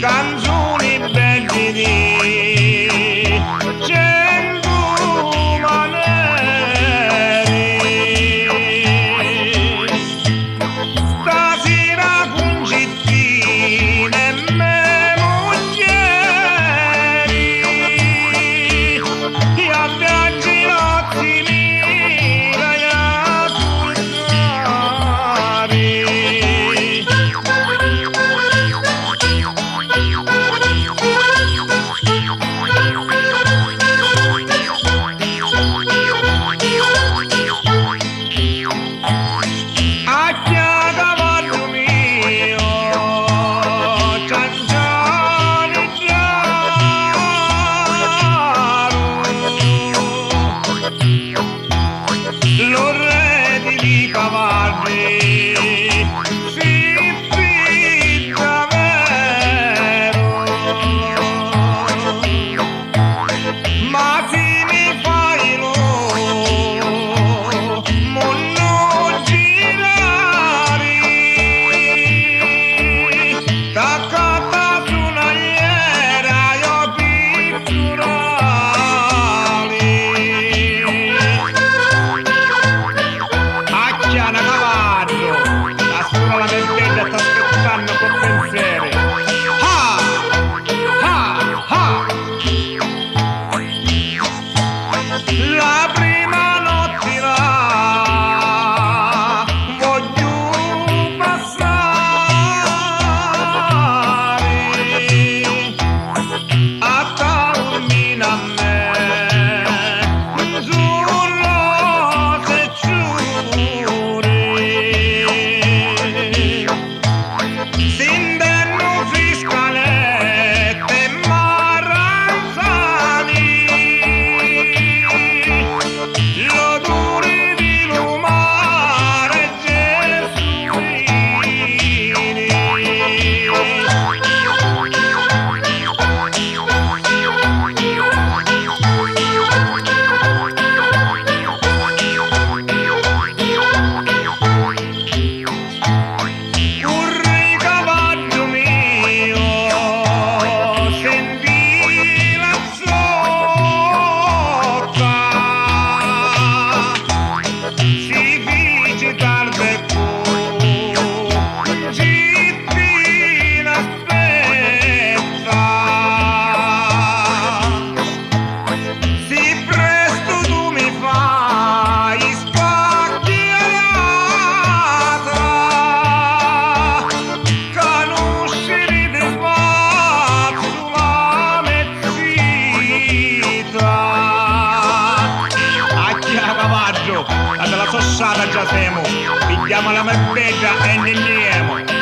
Canzoni belli di cento maniere, stasera con cittine e me moglieri, e a viaggi notti mira e a cucinare. L'orredi di cavalli si fitta vero, ma se mi fai lo non girare, taccata su una iera io pitturale. Acchiana cavallo, la scuola la vendetta sta aspettando con pensieri. Ah! Ah! Ah! La prima notte là voglio passare a dormire a me sulle secciure. S'indenno friscalette e maranzani, l'odore di lumare gesuini. Corri cavallo mio, senti la zotta, si fece tardi e cittina aspetta, si presto tu mi fai spacchiata, conoscere di spazzola mezzita. Acchia cavallo, la della sossata già siamo, pigliamo la mezzetta e ne andiamo.